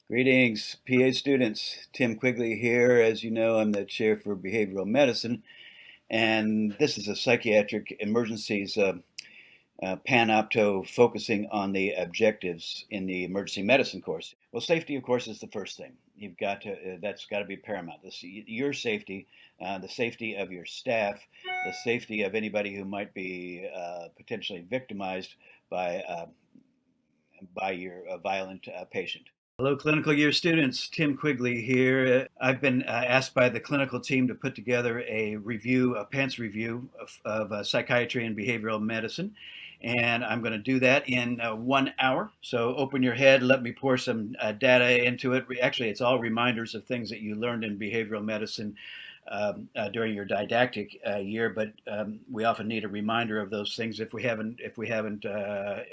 Greetings, PA students. Tim Quigley here. As you know, I'm the chair for behavioral medicine, and this is a psychiatric emergencies panopto focusing on the objectives in the emergency medicine course. Well, safety, of course, is the first thing. You've got to, that's got to be paramount. Your safety, the safety of your staff, the safety of anybody who might be potentially victimized by, uh, by your violent patient. Hello, clinical year students. Tim Quigley here. I've been asked by the clinical team to put together a review, a PANTS review of psychiatry and behavioral medicine. And I'm going to do that in 1 hour. So open your head, let me pour some data into it. Actually, it's all reminders of things that you learned in behavioral medicine during your didactic year, but we often need a reminder of those things if we haven't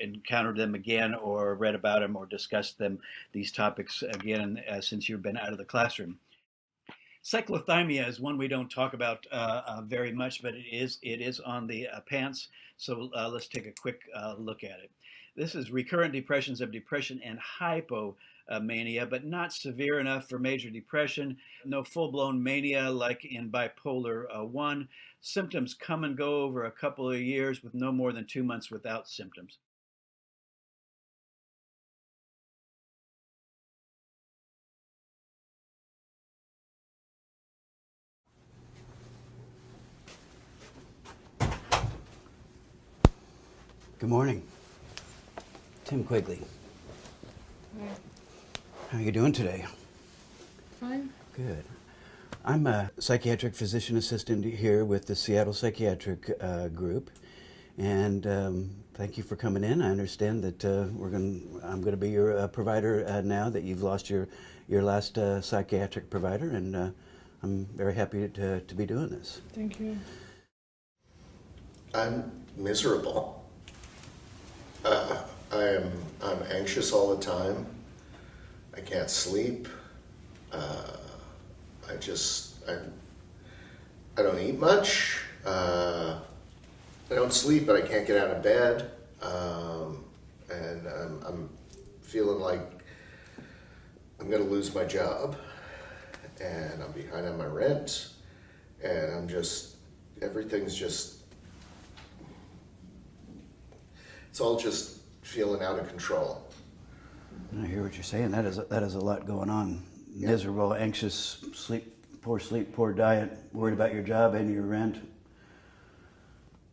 encountered them again or read about them or discussed them these topics again since you've been out of the classroom. Cyclothymia is one we don't talk about very much, but it is on the pants. So let's take a quick look at it. This is recurrent depressions of depression and hypomania, but not severe enough for major depression. No full-blown mania like in bipolar 1. Symptoms come and go over a couple of years with no more than 2 months without symptoms. Good morning. Tim Quigley. Hi. How are you doing today? Fine. Good. I'm a psychiatric physician assistant here with the Seattle Psychiatric Group, and thank you for coming in. I understand that I'm going to be your provider now that you've lost your last psychiatric provider, and I'm very happy to be doing this. Thank you. I'm miserable. I'm anxious all the time. I can't sleep. I just I don't eat much. I don't sleep, but I can't get out of bed. And I'm feeling like I'm gonna lose my job, and I'm behind on my rent, and everything's just. It's all just feeling out of control. I hear what you're saying. That is a lot going on. Yeah. Miserable, anxious, sleep, poor diet, worried about your job and your rent.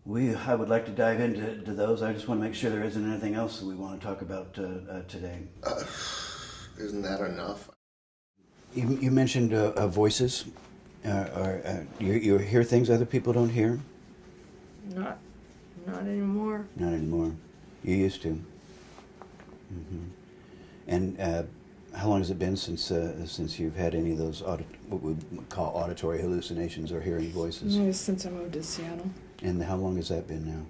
I would like to dive into those. I just want to make sure there isn't anything else that we want to talk about today. Isn't that enough? You mentioned voices. You hear things other people don't hear? Not anymore. Not anymore. You used to. Mm-hmm. And how long has it been since you've had any of those what we would call auditory hallucinations or hearing voices? Since I moved to Seattle. And how long has that been now?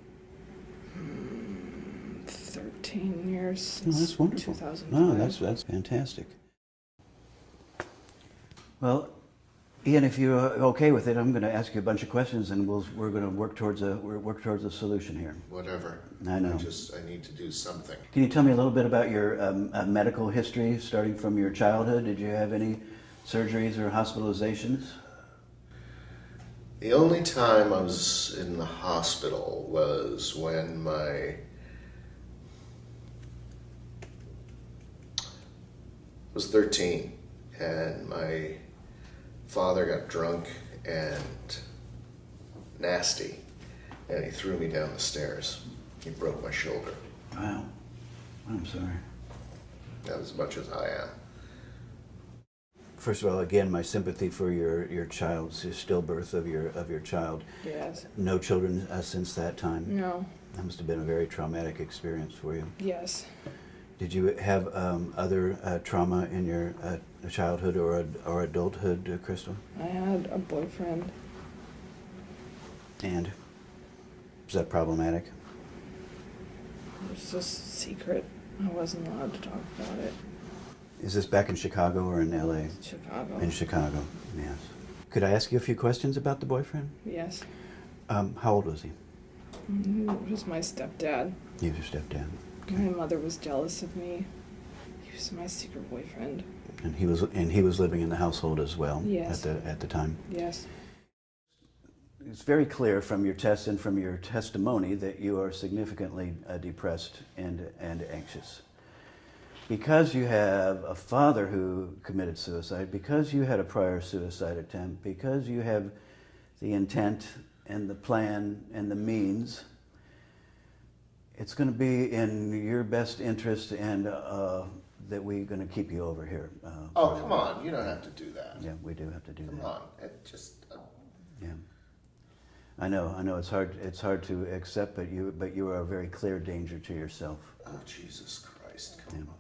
13 years. Oh, that's wonderful. 2005. No, that's fantastic. Well, Ian, if you're okay with it, I'm going to ask you a bunch of questions, and we're going to work towards a solution here. Whatever. I know. I need to do something. Can you tell me a little bit about your medical history, starting from your childhood? Did you have any surgeries or hospitalizations? The only time I was in the hospital was when I was 13, and my father got drunk and nasty, and he threw me down the stairs. He broke my shoulder. Wow. I'm sorry. Not as much as I am. First of all, again, my sympathy for your child's stillbirth of your child. Yes. No children since that time. No. That must have been a very traumatic experience for you. Yes. Did you have other trauma in your childhood or adulthood, Crystal? I had a boyfriend. And is that problematic? It was just secret. I wasn't allowed to talk about it. Is this back in Chicago or in LA? Chicago. In Chicago, yes. Could I ask you a few questions about the boyfriend? Yes. How old was he? He was my stepdad. He was your stepdad. My mother was jealous of me. He He's my secret boyfriend. And he was living in the household as well. Yes. At the time. Yes. It's very clear from your test and from your testimony that you are significantly depressed and anxious. Because you have a father who committed suicide, because you had a prior suicide attempt, because you have the intent and the plan and the means, it's going to be in your best interest and that we're going to keep you over here. Oh, come on. You don't have to do that. Yeah, we do have to do that. Come on. It just... Yeah. I know. It's hard to accept, but you are a very clear danger to yourself. Oh, Jesus Christ. Come on.